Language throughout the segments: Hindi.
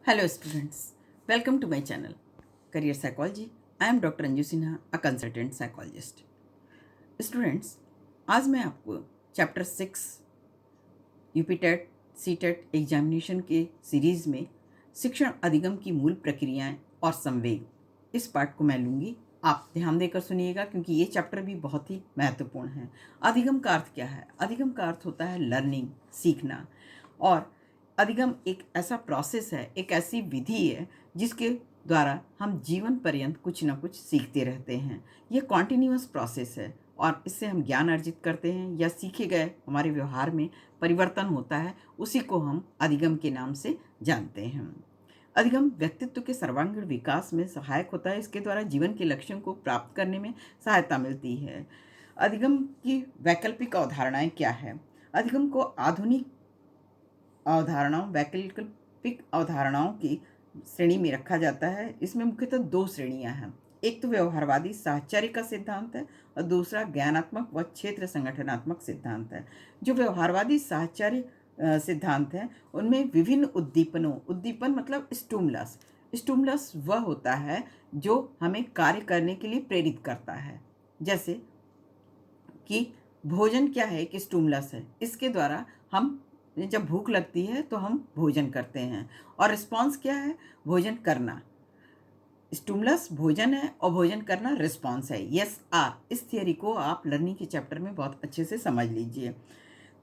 Hello students, welcome to my channel Career Psychology. I am Dr. Anju Sinha, a consultant psychologist. Students, आज मैं आपको chapter 6 UP TET C TET examination के सीरीज में शिक्षण अधिगम की मूल प्रक्रियाएं और संवेग इस पार्ट को मैं लूँगी। आप ध्यान देकर सुनिएगा क्योंकि ये चैप्टर भी बहुत ही महत्वपूर्ण है। अधिगम का अर्थ क्या है? अधिगम का अर्थ होता है लर्निंग, सीखना। और अधिगम एक ऐसा प्रोसेस है, एक ऐसी विधि है जिसके द्वारा हम जीवन पर्यंत कुछ ना कुछ सीखते रहते हैं। ये कॉन्टिन्यूअस प्रोसेस है और इससे हम ज्ञान अर्जित करते हैं या सीखे गए हमारे व्यवहार में परिवर्तन होता है, उसी को हम अधिगम के नाम से जानते हैं। अधिगम व्यक्तित्व के सर्वांगीण विकास में सहायक होता है। इसके द्वारा जीवन के लक्ष्यों को प्राप्त करने में सहायता मिलती है। अधिगम की वैकल्पिक अवधारणाएं क्या है? अधिगम को आधुनिक अवधारणाओं, वैकल्पिक अवधारणाओं की श्रेणी में रखा जाता है। इसमें मुख्यतः दो श्रेणियां हैं। एक तो व्यवहारवादी साहचर्य का सिद्धांत है और दूसरा ज्ञानात्मक व क्षेत्र संगठनात्मक सिद्धांत है। जो व्यवहारवादी साहचर्य सिद्धांत है उनमें विभिन्न उद्दीपन मतलब स्टूमुलस वह होता है जो हमें कार्य करने के लिए प्रेरित करता है। जैसे कि भोजन क्या है? एक स्टूमुलस है। इसके द्वारा हम जब भूख लगती है तो हम भोजन करते हैं। और रिस्पॉन्स क्या है? भोजन करना। स्टिमुलस भोजन है और भोजन करना रिस्पॉन्स है। Yes are. इस थियरी को आप लर्निंग के चैप्टर में बहुत अच्छे से समझ लीजिए।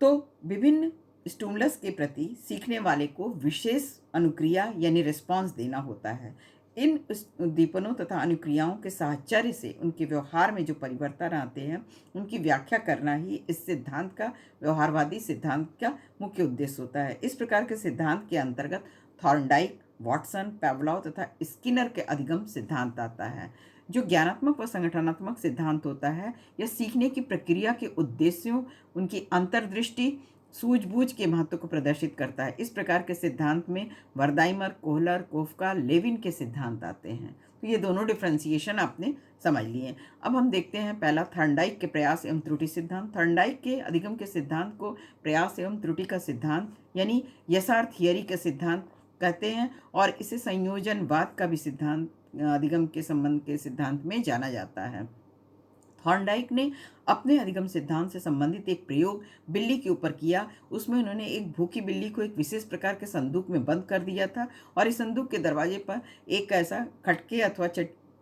तो विभिन्न स्टिमुलस के प्रति सीखने वाले को विशेष अनुक्रिया यानी रिस्पॉन्स देना होता है। इन उद्दीपनों तथा अनुक्रियाओं के साहचर्य से उनके व्यवहार में जो परिवर्तन आते हैं उनकी व्याख्या करना ही इस सिद्धांत का, व्यवहारवादी सिद्धांत का मुख्य उद्देश्य होता है। इस प्रकार के सिद्धांत के अंतर्गत थॉर्नडाइक, वॉटसन, पेवलॉव तथा स्किनर के अधिगम सिद्धांत आता है। जो ज्ञानात्मक व संगठनात्मक सिद्धांत होता है यह सीखने की प्रक्रिया के उद्देश्यों, उनकी अंतर्दृष्टि, सूझबूझ के महत्व को प्रदर्शित करता है। इस प्रकार के सिद्धांत में वर्दाइमर, कोहलर, कोफका, लेविन के सिद्धांत आते हैं। तो ये दोनों डिफ्रेंसिएशन आपने समझ लिए। अब हम देखते हैं पहला थॉर्नडाइक के प्रयास एवं त्रुटि सिद्धांत। थॉर्नडाइक के अधिगम के सिद्धांत को प्रयास एवं त्रुटि का सिद्धांत यानी यसार थियरी का सिद्धांत कहते हैं और इसे संयोजनवाद का भी सिद्धांत अधिगम के संबंध के सिद्धांत में जाना जाता है। थॉर्नडाइक ने अपने अधिगम सिद्धांत से संबंधित एक प्रयोग बिल्ली के ऊपर किया। उसमें उन्होंने एक भूखी बिल्ली को एक विशेष प्रकार के संदूक में बंद कर दिया था और इस संदूक के दरवाजे पर एक ऐसा खटके अथवा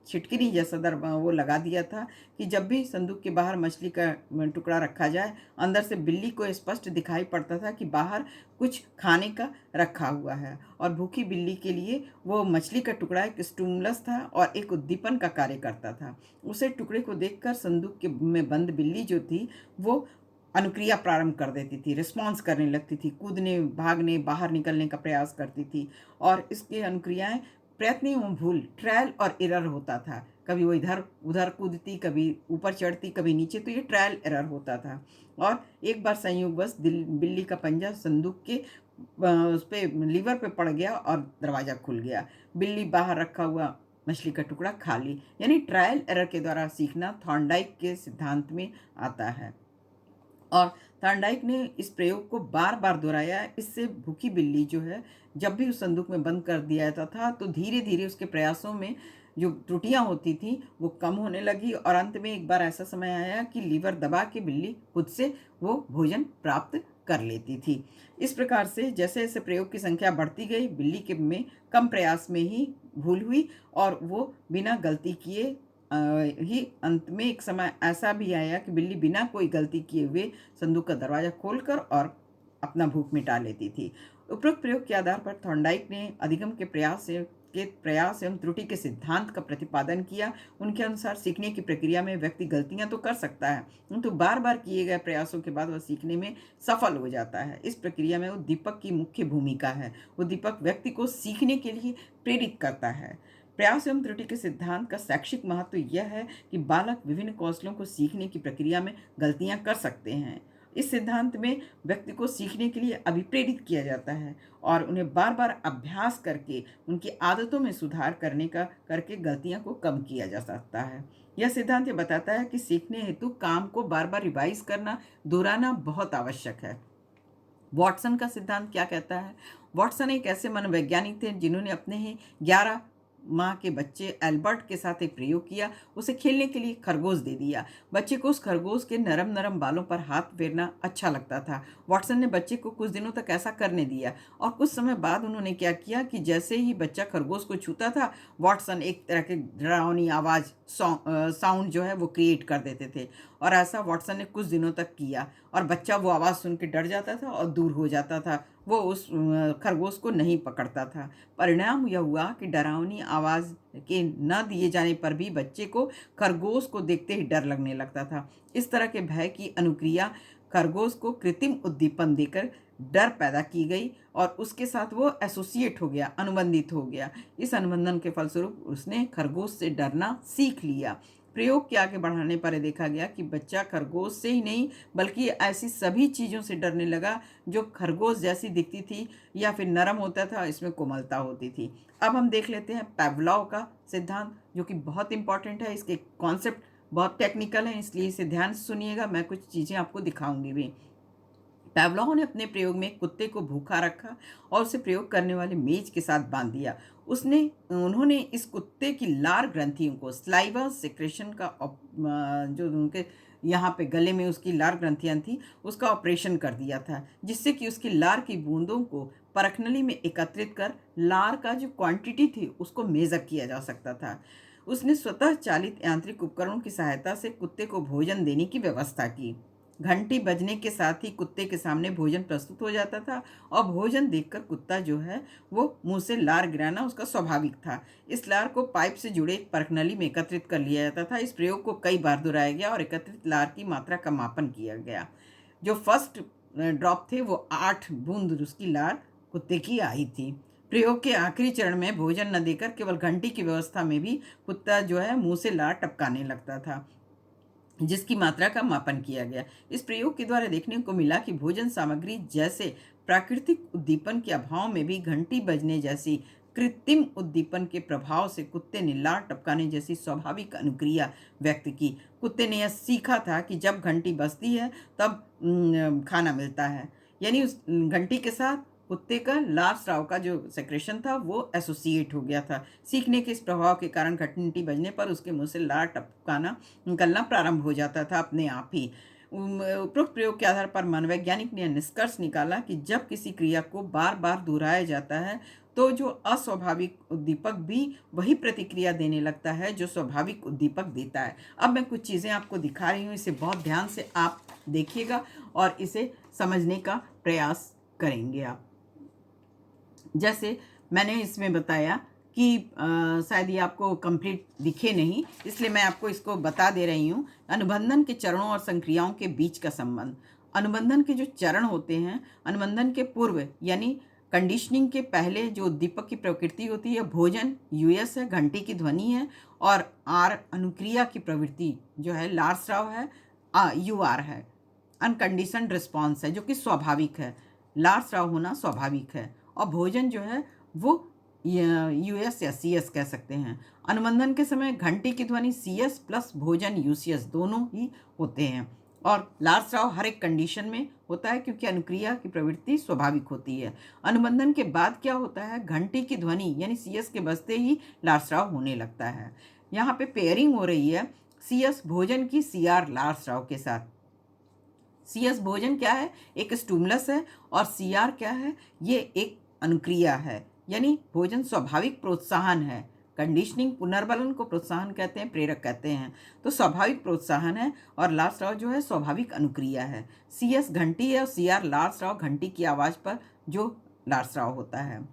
छिटकिनी जैसा वो लगा दिया था कि जब भी संदूक के बाहर मछली का टुकड़ा रखा जाए अंदर से बिल्ली को स्पष्ट दिखाई पड़ता था कि बाहर कुछ खाने का रखा हुआ है। और भूखी बिल्ली के लिए वो मछली का टुकड़ा एक स्टिमुलस था और एक उद्दीपन का कार्य करता था। उसे टुकड़े को देखकर संदूक के में बंद बिल्ली जो थी वो अनुक्रिया प्रारंभ कर देती थी, रिस्पॉन्स करने लगती थी, कूदने, भागने, बाहर निकलने का प्रयास करती थी। और इसकी अनुक्रियाएं प्रयत्न एवं भूल, ट्रायल और एरर होता था। कभी वो इधर उधर कूदती, कभी ऊपर चढ़ती, कभी नीचे, तो ये ट्रायल एरर होता था। और एक बार संयोगवश बिल्ली का पंजा संदूक के उस पर लीवर पे पड़ गया और दरवाज़ा खुल गया। बिल्ली बाहर रखा हुआ मछली का टुकड़ा खा ली। यानी ट्रायल एरर के द्वारा सीखना थॉर्नडाइक के सिद्धांत में आता है। और थॉर्नडाइक ने इस प्रयोग को बार बार दोहराया। इससे भूखी बिल्ली जो है जब भी उस संदूक में बंद कर दिया जाता था तो धीरे धीरे उसके प्रयासों में जो त्रुटियां होती थी वो कम होने लगी और अंत में एक बार ऐसा समय आया कि लीवर दबा के बिल्ली खुद से वो भोजन प्राप्त कर लेती थी। इस प्रकार से जैसे जैसे प्रयोग की संख्या बढ़ती गई बिल्ली के में कम प्रयास में ही भूल हुई और वो बिना गलती किए ही अंत में एक समय ऐसा भी आया कि बिल्ली बिना कोई गलती किए हुए संदूक का दरवाजा खोलकर और अपना भूख मिटा लेती थी। उपरोक्त प्रयोग के आधार पर थॉर्नडाइक ने अधिगम के प्रयास एवं त्रुटि के सिद्धांत का प्रतिपादन किया। उनके अनुसार सीखने की प्रक्रिया में व्यक्ति गलतियां तो कर सकता है किंतु बार बार किए गए प्रयासों के बाद वह सीखने में सफल हो जाता है। इस प्रक्रिया में उद्दीपक की मुख्य भूमिका है। उद्दीपक व्यक्ति को सीखने के लिए प्रेरित करता है। प्रयास एवं त्रुटि के सिद्धांत का शैक्षिक महत्व यह है कि बालक विभिन्न कौशलों को सीखने की प्रक्रिया में गलतियां कर सकते हैं। इस सिद्धांत में व्यक्ति को सीखने के लिए अभिप्रेरित किया जाता है और उन्हें बार बार अभ्यास करके उनकी आदतों में सुधार करके गलतियां को कम किया जा सकता है। यह सिद्धांत ये बताता है कि सीखने हेतु काम को बार बार रिवाइज करना, दोहराना बहुत आवश्यक है। वॉटसन का सिद्धांत क्या कहता है? वॉटसन एक ऐसे मनोवैज्ञानिक थे जिन्होंने अपने ही 11 माह के बच्चे एल्बर्ट के साथ एक प्रयोग किया। उसे खेलने के लिए खरगोश दे दिया। बच्चे को उस खरगोश के नरम नरम बालों पर हाथ फेरना अच्छा लगता था। वॉटसन ने बच्चे को कुछ दिनों तक ऐसा करने दिया और कुछ समय बाद उन्होंने क्या किया कि जैसे ही बच्चा खरगोश को छूता था, वॉटसन एक तरह के डरावनी आवाज़ साउंड जो है वो क्रिएट कर देते थे। और ऐसा वॉटसन ने कुछ दिनों तक किया और बच्चा वो आवाज़ सुन के डर जाता था और दूर हो जाता था। वो उस खरगोश को नहीं पकड़ता था। परिणाम यह हुआ कि डरावनी आवाज़ के न दिए जाने पर भी बच्चे को खरगोश को देखते ही डर लगने लगता था। इस तरह के भय की अनुक्रिया खरगोश को कृत्रिम उद्दीपन देकर डर पैदा की गई और उसके साथ वो एसोसिएट हो गया, अनुबंधित हो गया। इस अनुबंधन के फलस्वरूप उसने खरगोश से डरना सीख लिया। प्रयोग के आगे बढ़ाने पर देखा गया कि बच्चा खरगोश से ही नहीं बल्कि ऐसी सभी चीज़ों से डरने लगा जो खरगोश जैसी दिखती थी या फिर नरम होता था, इसमें कोमलता होती थी। अब हम देख लेते हैं पावलोव का सिद्धांत, जो कि बहुत इंपॉर्टेंट है। इसके कॉन्सेप्ट बहुत टेक्निकल है, इसलिए इसे ध्यान से सुनिएगा। मैं कुछ चीज़ें आपको दिखाऊंगी भी। पावलोव ने अपने प्रयोग में कुत्ते को भूखा रखा और उसे प्रयोग करने वाले मेज के साथ बांध दिया। उन्होंने इस कुत्ते की लार ग्रंथियों को स्लाइवा सेक्रेशन का जो उनके यहाँ पे गले में उसकी लार ग्रंथियाँ थी उसका ऑपरेशन कर दिया था, जिससे कि उसकी लार की बूंदों को परखनली में एकत्रित कर लार का जो क्वांटिटी थी उसको मेजर किया जा सकता था। उसने स्वतः चालित यांत्रिक उपकरणों की सहायता से कुत्ते को भोजन देने की व्यवस्था की। घंटी बजने के साथ ही कुत्ते के सामने भोजन प्रस्तुत हो जाता था और भोजन देखकर कुत्ता जो है वो मुंह से लार गिराना उसका स्वाभाविक था। इस लार को पाइप से जुड़े एक परखनली में एकत्रित कर लिया जाता था। इस प्रयोग को कई बार दोहराया गया और एकत्रित लार की मात्रा का मापन किया गया। जो फर्स्ट ड्रॉप थे वो 8 बूंद उसकी लार कुत्ते की आई थी। प्रयोग के आखिरी चरण में भोजन न देकर केवल घंटी की व्यवस्था में भी कुत्ता जो है मुंह से लार टपकाने लगता था, जिसकी मात्रा का मापन किया गया। इस प्रयोग के द्वारा देखने को मिला कि भोजन सामग्री जैसे प्राकृतिक उद्दीपन के अभाव में भी घंटी बजने जैसी कृत्रिम उद्दीपन के प्रभाव से कुत्ते ने लार टपकाने जैसी स्वाभाविक अनुक्रिया व्यक्त की। कुत्ते ने यह सीखा था कि जब घंटी बजती है तब खाना मिलता है, यानी उस घंटी के साथ कुत्ते का लार स्राव का जो सेक्रेशन था वो एसोसिएट हो गया था। सीखने के इस प्रभाव के कारण घंटी बजने पर उसके मुंह से लार टपकाना निकलना प्रारंभ हो जाता था अपने आप ही। उपरोक्त प्रयोग के आधार पर मनोवैज्ञानिक ने निष्कर्ष निकाला कि जब किसी क्रिया को बार बार दोहराया जाता है तो जो अस्वाभाविक उद्दीपक भी वही प्रतिक्रिया देने लगता है जो स्वाभाविक उद्दीपक देता है। अब मैं कुछ चीज़ें आपको दिखा रही हूँ, इसे बहुत ध्यान से आप देखिएगा और इसे समझने का प्रयास करेंगे आप। जैसे मैंने इसमें बताया कि शायद ये आपको कंप्लीट दिखे नहीं, इसलिए मैं आपको इसको बता दे रही हूँ। अनुबंधन के चरणों और संक्रियाओं के बीच का संबंध। अनुबंधन के जो चरण होते हैं, अनुबंधन के पूर्व यानी कंडीशनिंग के पहले जो उद्दीपक की प्रकृति होती है, भोजन यूएस है, घंटी की ध्वनि है, और आर अनुक्रिया की प्रवृत्ति जो है लार स्राव है, यूआर है, अनकंडीशनड रिस्पॉन्स है जो कि स्वाभाविक है। लार स्राव होना स्वाभाविक है और भोजन जो है वो यूएस या सीएस कह सकते हैं। अनुबंधन के समय घंटी की ध्वनि सीएस प्लस भोजन यूसीएस दोनों ही होते हैं और लार स्राव हर एक कंडीशन में होता है क्योंकि अनुक्रिया की प्रवृत्ति स्वाभाविक होती है। अनुबंधन के बाद क्या होता है, घंटी की ध्वनि यानी सीएस के बजते ही लार स्राव होने लगता है। यहाँ पे पेयरिंग हो रही है सीएस भोजन की सीआर लार स्राव के साथ। सीएस भोजन क्या है, एक स्टूमुलस है, और सीआर क्या है, ये एक अनुक्रिया है, यानी भोजन स्वाभाविक प्रोत्साहन है। कंडीशनिंग पुनर्बलन को प्रोत्साहन कहते हैं, प्रेरक कहते हैं, तो स्वाभाविक प्रोत्साहन है और लार स्राव जो है स्वाभाविक अनुक्रिया है। सीएस घंटी है और सीआर लार स्राव घंटी की आवाज़ पर जो लार स्राव होता है।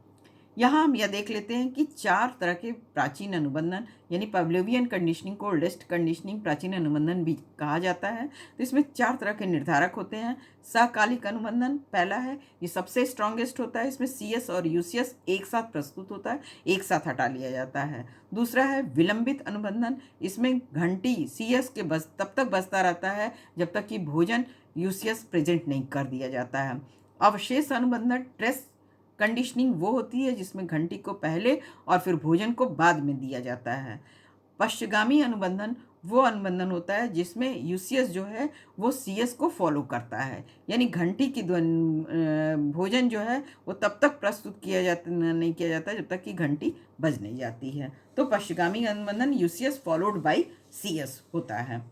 यहाँ हम यह देख लेते हैं कि 4 तरह के प्राचीन अनुबंधन यानी पवलोवियन कंडीशनिंग को ओल्डेस्ट कंडीशनिंग प्राचीन अनुबंधन भी कहा जाता है। तो इसमें 4 तरह के निर्धारक होते हैं। सकालिक अनुबंधन पहला है, ये सबसे स्ट्रॉन्गेस्ट होता है। इसमें सीएस और यूसीएस एक साथ प्रस्तुत होता है, एक साथ हटा लिया जाता है। दूसरा है विलंबित अनुबंधन, इसमें घंटी सीएस के तब तक बजता रहता है जब तक कि भोजन यूसीएस प्रेजेंट नहीं कर दिया जाता है। अवशेष अनुबंधन ट्रेस कंडीशनिंग वो होती है जिसमें घंटी को पहले और फिर भोजन को बाद में दिया जाता है। पश्चगामी अनुबंधन वो अनुबंधन होता है जिसमें यूसीएस जो है वो सीएस को फॉलो करता है, यानी घंटी की ध्वनि भोजन जो है वो तब तक प्रस्तुत किया जाता नहीं किया जाता जब तक कि घंटी बज नहीं जाती है। तो पश्चगामी अनुबंधन यूसीएस फॉलोड बाय सीएस होता है।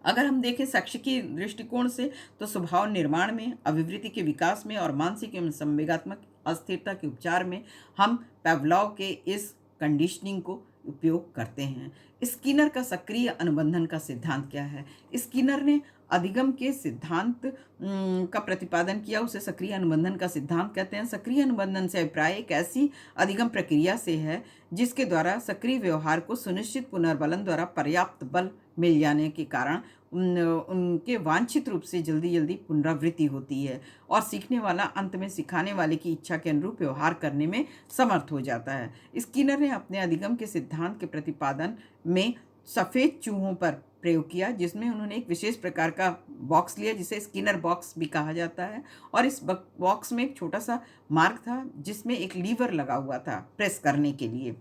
अगर हम देखें शैक्षिकी दृष्टिकोण से तो स्वभाव निर्माण में, अभिवृत्ति के विकास में और मानसिक एवं संवेगात्मक अस्थिरता के उपचार में हम पावलोव के इस कंडीशनिंग को उपयोग करते हैं। स्किनर का सक्रिय अनुबंधन का सिद्धांत क्या है? स्किनर ने अधिगम के सिद्धांत का प्रतिपादन किया, उसे सक्रिय अनुबंधन का सिद्धांत कहते हैं। सक्रिय अनुबंधन से अभिप्राय एक ऐसी अधिगम प्रक्रिया से है जिसके द्वारा सक्रिय व्यवहार को सुनिश्चित पुनर्बलन द्वारा पर्याप्त बल मिल जाने के कारण उनके वांछित रूप से जल्दी जल्दी पुनरावृत्ति होती है और सीखने वाला अंत में सिखाने वाले की इच्छा के अनुरूप व्यवहार करने में समर्थ हो जाता है। स्किनर ने अपने अधिगम के सिद्धांत के प्रतिपादन में सफ़ेद चूहों पर प्रयोग किया, जिसमें उन्होंने एक विशेष प्रकार का बॉक्स लिया जिसे स्किनर बॉक्स भी कहा जाता है, और इस बॉक्स में एक छोटा सा मार्ग था जिसमें एक लीवर लगा हुआ था प्रेस करने के लिए,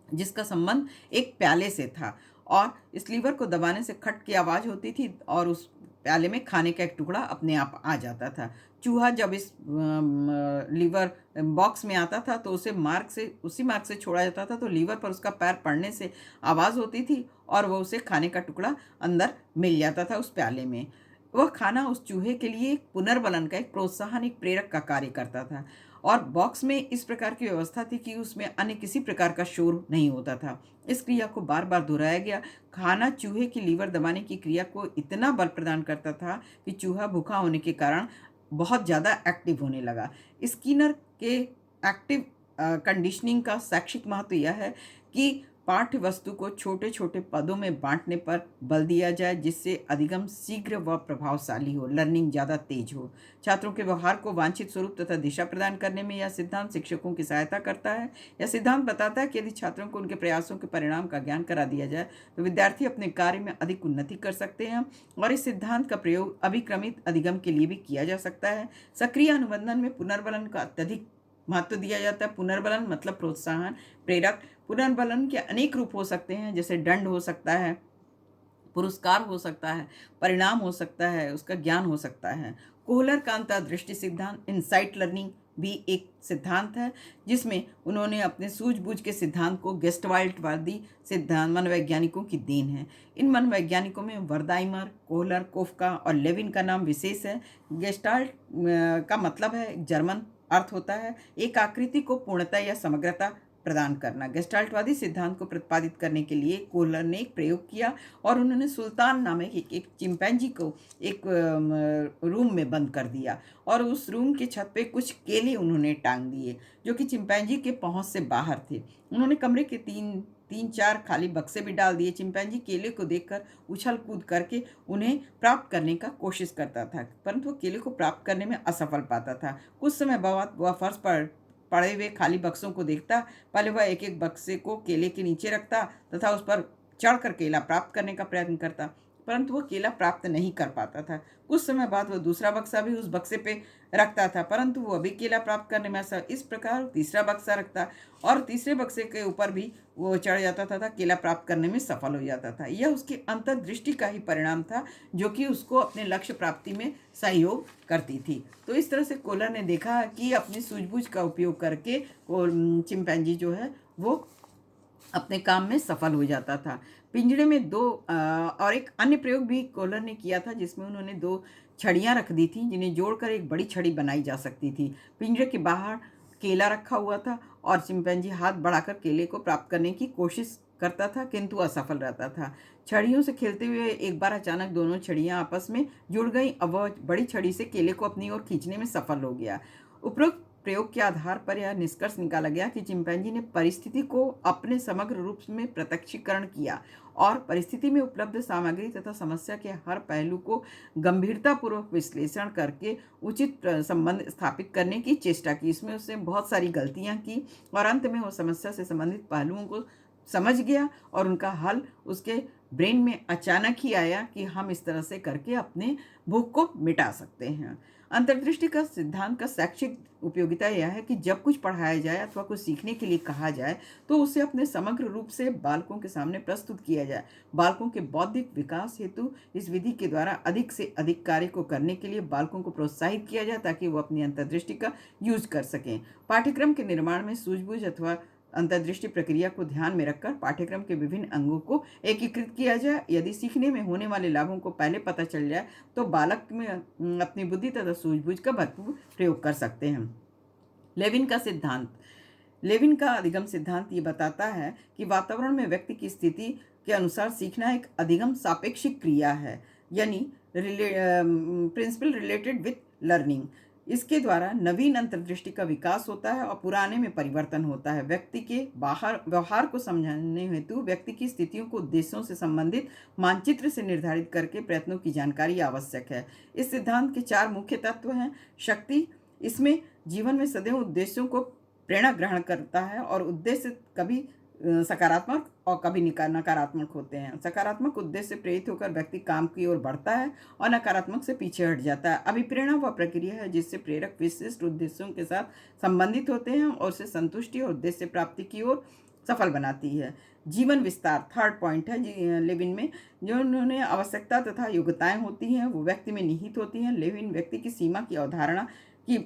जिसका संबंध एक प्याले से था, और इस लीवर को दबाने से खट की आवाज़ होती थी और उस प्याले में खाने का एक टुकड़ा अपने आप आ जाता था। चूहा जब इस लीवर बॉक्स में आता था तो उसी मार्ग से छोड़ा जाता था, तो लीवर पर उसका पैर पड़ने से आवाज़ होती थी और वो उसे खाने का टुकड़ा अंदर मिल जाता था उस प्याले में। वह खाना उस चूहे के लिए एक पुनर्बलन का, एक प्रोत्साहन, एक प्रेरक का कार्य करता था, और बॉक्स में इस प्रकार की व्यवस्था थी कि उसमें अन्य किसी प्रकार का शोर नहीं होता था। इस क्रिया को बार बार दोहराया गया। खाना चूहे की लीवर दबाने की क्रिया को इतना बल प्रदान करता था कि चूहा भूखा होने के कारण बहुत ज़्यादा एक्टिव होने लगा। स्किनर के एक्टिव कंडीशनिंग का शैक्षिक महत्व यह है कि पाठ्य वस्तु को छोटे छोटे पदों में बांटने पर बल दिया जाए, जिससे अधिगम शीघ्र व प्रभावशाली हो, लर्निंग ज़्यादा तेज हो। छात्रों के व्यवहार को वांछित स्वरूप तथा दिशा प्रदान करने में यह सिद्धांत शिक्षकों की सहायता करता है। यह सिद्धांत बताता है कि यदि छात्रों को उनके प्रयासों के परिणाम का ज्ञान करा दिया जाए तो विद्यार्थी अपने कार्य में अधिक उन्नति कर सकते हैं, और इस सिद्धांत का प्रयोग अभिक्रमित अधिगम के लिए भी किया जा सकता है। सक्रिय अनुबंधन में पुनर्बलन का अत्यधिक महत्व दिया जाता है। पुनर्बलन मतलब प्रोत्साहन, प्रेरक। पुनर्बलन के अनेक रूप हो सकते हैं, जैसे दंड हो सकता है, पुरस्कार हो सकता है, परिणाम हो सकता है, उसका ज्ञान हो सकता है। कोहलर का अंतर्दृष्टि सिद्धांत, इनसाइट लर्निंग, भी एक सिद्धांत है जिसमें उन्होंने अपने सूझबूझ के सिद्धांत को गेस्टवाल्टवादी सिद्धांत मनोवैज्ञानिकों की देन है। इन मनोवैज्ञानिकों में वर्दाइमर, कोहलर, कोफका और लेविन का नाम विशेष है। गेस्टाल्ट का मतलब है, जर्मन अर्थ होता है एक आकृति को पूर्णता या समग्रता प्रदान करना। गेस्टाल्टवादी सिद्धांत को प्रतिपादित करने के लिए कोहलर ने एक प्रयोग किया, और उन्होंने सुल्तान नामक एक चिंपैंजी को एक रूम में बंद कर दिया, और उस रूम के छत पे कुछ केले उन्होंने टांग दिए जो कि चिंपैंजी के पहुंच से बाहर थे। उन्होंने कमरे के तीन चार खाली बक्से भी डाल दिए। चिंपैंजी केले को देखकर उछल कूद करके उन्हें प्राप्त करने का कोशिश करता था, परंतु वो केले को प्राप्त करने में असफल पाता था। कुछ समय बाद वह फर्श पर पड़े हुए खाली बक्सों को देखता। पहले वह एक एक बक्से को केले के नीचे रखता तथा उस पर चढ़कर केला प्राप्त करने का प्रयत्न करता, परंतु वह केला प्राप्त नहीं कर पाता था। कुछ समय बाद वह दूसरा बक्सा भी उस बक्से पे रखता था, परंतु वह भी केला प्राप्त करने में असफल। इस प्रकार तीसरा बक्सा रखता और तीसरे बक्से के ऊपर भी वो चढ़ जाता था, केला प्राप्त करने में सफल हो जाता था। यह उसकी अंतर्दृष्टि का ही परिणाम था जो कि उसको अपने लक्ष्य प्राप्ति में सहयोग करती थी। तो इस तरह से कोहलर ने देखा कि अपनी सूझबूझ का उपयोग करके चिंपैंजी जो है वो अपने काम में सफल हो जाता था। पिंजड़े में दो और एक अन्य प्रयोग भी कोहलर ने किया था जिसमें उन्होंने दो छड़ियाँ रख दी थी जिन्हें जोड़कर एक बड़ी छड़ी बनाई जा सकती थी। पिंजड़े के बाहर केला रखा हुआ था और चिंपैंजी हाथ बढ़ाकर केले को प्राप्त करने की कोशिश करता था, किंतु असफल रहता था। छड़ियों से खेलते हुए एक बार अचानक दोनों छड़ियाँ आपस में जुड़ गई। अब वह बड़ी छड़ी से केले को अपनी ओर खींचने में सफल हो गया। उपरोक्त प्रयोग के आधार पर यह निष्कर्ष निकाला गया कि चिंपैंजी ने परिस्थिति को अपने समग्र रूप में प्रत्यक्षीकरण किया और परिस्थिति में उपलब्ध सामग्री तथा समस्या के हर पहलू को गंभीरतापूर्वक विश्लेषण करके उचित संबंध स्थापित करने की चेष्टा की। इसमें उसने बहुत सारी गलतियां की और अंत में वो समस्या से संबंधित पहलुओं को समझ गया और उनका हल उसके ब्रेन में अचानक ही आया कि हम इस तरह से करके अपने भूख को मिटा सकते हैं। अंतर्दृष्टि का सिद्धांत का शैक्षिक उपयोगिता यह है कि जब कुछ पढ़ाया जाए अथवा कुछ सीखने के लिए कहा जाए तो उसे अपने समग्र रूप से बालकों के सामने प्रस्तुत किया जाए। बालकों के बौद्धिक विकास हेतु इस विधि के द्वारा अधिक से अधिक कार्य को करने के लिए बालकों को प्रोत्साहित किया जाए ताकि वो अपनी अंतर्दृष्टि का यूज कर सकें। पाठ्यक्रम के निर्माण में सूझबूझ अथवा अंतर्दृष्टि प्रक्रिया को ध्यान में रखकर पाठ्यक्रम के विभिन्न अंगों को एकीकृत किया जाए। यदि सीखने में होने वाले लाभों को पहले पता चल जाए तो बालक में अपनी बुद्धि तथा सूझबूझ का भरपूर प्रयोग कर सकते हैं। लेविन का सिद्धांत। लेविन का अधिगम सिद्धांत ये बताता है कि वातावरण में व्यक्ति की स्थिति के अनुसार सीखना एक अधिगम सापेक्षिक क्रिया है, यानी प्रिंसिपल रिलेटेड विथ लर्निंग। इसके द्वारा नवीन अंतर्दृष्टि का विकास होता है और पुराने में परिवर्तन होता है। व्यक्ति के बाहर व्यवहार को समझने हेतु व्यक्ति की स्थितियों को उद्देश्यों से संबंधित मानचित्र से निर्धारित करके प्रयत्नों की जानकारी आवश्यक है। इस सिद्धांत के 4 मुख्य तत्व हैं। शक्ति, इसमें जीवन में सदैव उद्देश्यों को प्रेरणा ग्रहण करता है और उद्देश्य कभी सकारात्मक और कभी नकारात्मक होते हैं। सकारात्मक उद्देश्य से प्रेरित होकर व्यक्ति काम की ओर बढ़ता है और नकारात्मक से पीछे हट जाता है। अभिप्रेरणा वह प्रक्रिया है जिससे प्रेरक विशिष्ट उद्देश्यों के साथ संबंधित होते हैं और उसे संतुष्टि और उद्देश्य प्राप्ति की ओर सफल बनाती है। जीवन विस्तार 3rd पॉइंट है लेविन में। जो उन्होंने आवश्यकता तथा योग्यताएं होती हैं वो व्यक्ति में निहित होती हैं। लेविन व्यक्ति की सीमा की अवधारणा की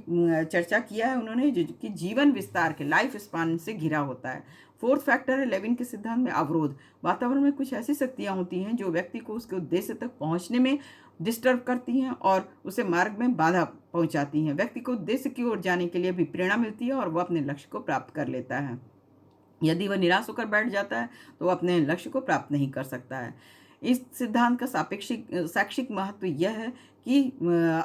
चर्चा किया है उन्होंने, जो कि जीवन विस्तार के लाइफ स्पान से घिरा होता है। 4th फैक्टर है लेविन के सिद्धांत में अवरोध। वातावरण में कुछ ऐसी शक्तियां होती हैं जो व्यक्ति को उसके उद्देश्य तक पहुंचने में डिस्टर्ब करती हैं और उसे मार्ग में बाधा पहुंचाती हैं। व्यक्ति को उद्देश्य की ओर जाने के लिए भी प्रेरणा मिलती है और वह अपने लक्ष्य को प्राप्त कर लेता है। यदि वह निराश होकर बैठ जाता है तो वह अपने लक्ष्य को प्राप्त नहीं कर सकता है। इस सिद्धांत का शैक्षिक महत्व यह है कि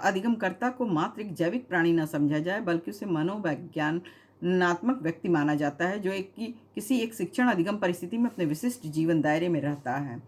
अधिगमकर्ता को मात्र एक जैविक प्राणी न समझा जाए बल्कि उसे मनोवैज्ञानात्मक व्यक्ति माना जाता है जो किसी एक शिक्षण अधिगम परिस्थिति में अपने विशिष्ट जीवन दायरे में रहता है।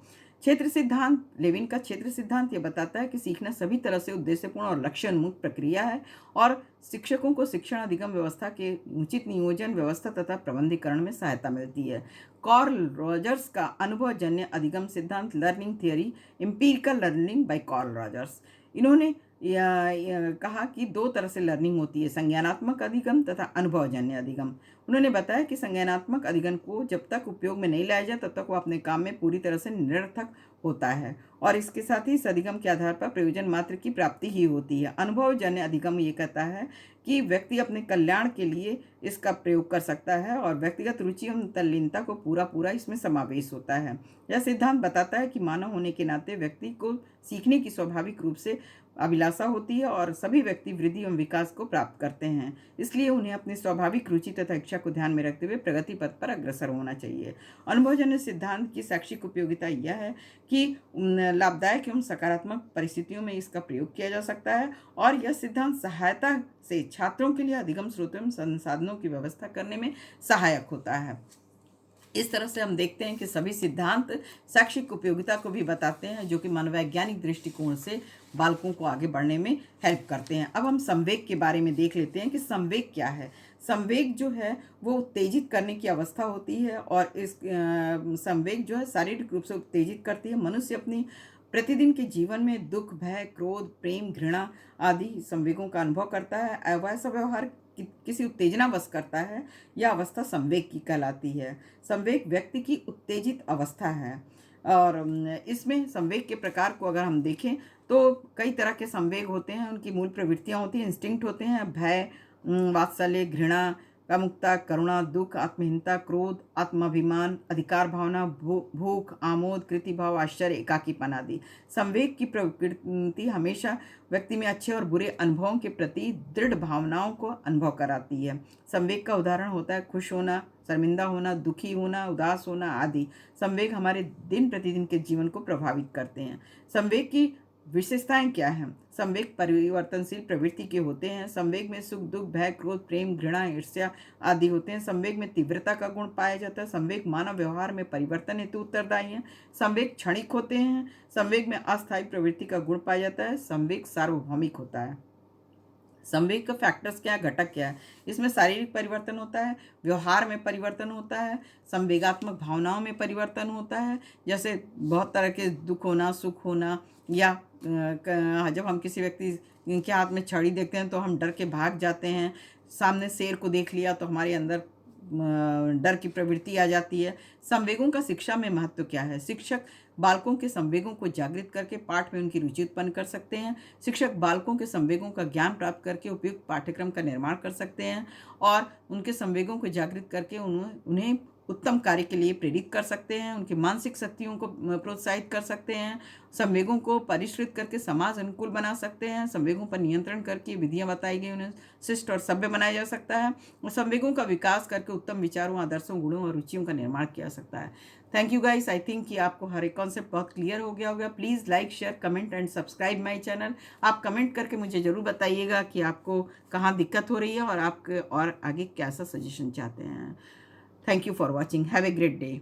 क्षेत्र सिद्धांत। लेविन का क्षेत्र सिद्धांत यह बताता है कि सीखना सभी तरह से उद्देश्यपूर्ण और लक्ष्य उन्मुख प्रक्रिया है और शिक्षकों को शिक्षण अधिगम व्यवस्था के उचित नियोजन, व्यवस्था तथा प्रबंधीकरण में सहायता मिलती है। कार्ल रॉजर्स का अनुभवजन्य अधिगम सिद्धांत, learning theory, empirical learning by Karl Rogers. इन्होंने कहा कि 2 तरह से लर्निंग होती है, संज्ञानात्मक अधिगम तथा अनुभवजन्य अधिगम। उन्होंने बताया कि संज्ञानात्मक अधिगम को जब तक उपयोग में नहीं लाया जाए तब तक वो अपने काम में पूरी तरह से निरर्थक होता है और इसके साथ ही इस अधिगम के आधार पर प्रयोजन मात्र की प्राप्ति ही होती है। अनुभवजन्य अधिगम ये कहता है कि व्यक्ति अपने कल्याण के लिए इसका प्रयोग कर सकता है और व्यक्तिगत रुचि एवं तल्लीनता को पूरा इसमें समावेश होता है। यह सिद्धांत बताता है कि मानव होने के नाते व्यक्ति को सीखने की स्वाभाविक रूप से अभिलाषा होती है और सभी व्यक्ति वृद्धि एवं विकास को प्राप्त करते हैं, इसलिए उन्हें अपनी स्वाभाविक रुचि तथा इच्छा को ध्यान में रखते हुए प्रगति पथ पर अग्रसर होना चाहिए। अनुभवजन्य सिद्धांत की शैक्षिक उपयोगिता यह है कि लाभदायक एवं सकारात्मक परिस्थितियों में इसका प्रयोग किया जा सकता है और यह सिद्धांत सहायता से छात्रों के लिए अधिगम स्रोतों एवं संसाधनों की व्यवस्था करने में सहायक होता है। इस तरह से हम देखते हैं कि सभी सिद्धांत शैक्षिक उपयोगिता को भी बताते हैं जो कि मनोवैज्ञानिक दृष्टिकोण से बालकों को आगे बढ़ने में हेल्प करते हैं। अब हम संवेग के बारे में देख लेते हैं कि संवेग क्या है। संवेग जो है वो उत्तेजित करने की अवस्था होती है और इस संवेग जो है शारीरिक रूप से उत्तेजित करती है। मनुष्य अपनी प्रतिदिन के जीवन में दुख, भय, क्रोध, प्रेम, घृणा आदि संवेगों का अनुभव करता है। वैसा व्यवहार किसी उत्तेजनावश करता है, यह अवस्था संवेग की कहलाती है। संवेग व्यक्ति की उत्तेजित अवस्था है और इसमें संवेग के प्रकार को अगर हम देखें तो कई तरह के संवेग होते हैं। उनकी मूल प्रवृत्तियां होती हैं, इंस्टिंक्ट होते हैं, भय, वात्सल्य, घृणा, कामुकता, करुणा, दुख, आत्महीनता, क्रोध, आत्माभिमान, अधिकार भावना, भूख, आमोद, कृतिभाव, आश्चर्य, एकाकीपन आदि। संवेग की प्रवृत्ति हमेशा व्यक्ति में अच्छे और बुरे अनुभवों के प्रति दृढ़ भावनाओं को अनुभव कराती है। संवेग का उदाहरण होता है खुश होना, शर्मिंदा होना, दुखी होना, उदास होना आदि। संवेग हमारे दिन प्रतिदिन के जीवन को प्रभावित करते हैं। संवेग की विशेषताएं क्या हैं? संवेग परिवर्तनशील प्रवृत्ति के होते हैं। संवेग में सुख, दुख, भय, क्रोध, प्रेम, घृणा, ईर्ष्या आदि होते हैं। संवेग में तीव्रता का गुण पाया जाता है। संवेग मानव व्यवहार में परिवर्तन हेतु उत्तरदायी है। संवेग क्षणिक होते हैं। संवेग में अस्थायी प्रवृत्ति का गुण पाया जाता है। संवेग सार्वभौमिक होता है। संवेग का फैक्टर्स क्या है, घटक क्या है? इसमें शारीरिक परिवर्तन होता है, व्यवहार में परिवर्तन होता है, संवेगात्मक भावनाओं में परिवर्तन होता है, जैसे बहुत तरह के दुख होना, सुख होना या जब हम किसी व्यक्ति के हाथ में छड़ी देखते हैं तो हम डर के भाग जाते हैं। सामने शेर को देख लिया तो हमारे अंदर डर की प्रवृत्ति आ जाती है। संवेगों का शिक्षा में महत्व क्या है? शिक्षक बालकों के संवेगों को जागृत करके पाठ में उनकी रुचि उत्पन्न कर सकते हैं। शिक्षक बालकों के संवेगों का ज्ञान प्राप्त करके उपयुक्त पाठ्यक्रम का निर्माण कर सकते हैं और उनके संवेगों को जागृत करके उन्हें उत्तम कार्य के लिए प्रेरित कर सकते हैं। उनकी मानसिक शक्तियों को प्रोत्साहित कर सकते हैं। संवेगों को परिष्कृत करके समाज अनुकूल बना सकते हैं। संवेगों पर नियंत्रण करके विधियां बताई गई उन्हें शिष्ट और सभ्य बनाया जा सकता है और संवेगों का विकास करके उत्तम विचारों, आदर्शों, गुणों और रुचियों का निर्माण किया जा सकता है। Thank you guys. I think कि आपको हर एक कॉन्सेप्ट बहुत क्लियर हो गया होगा। Please like, share, comment and subscribe my channel. आप कमेंट करके मुझे ज़रूर बताइएगा कि आपको कहाँ दिक्कत हो रही है और आप और आगे कैसा सजेशन चाहते हैं। Thank you for watching. Have a great day.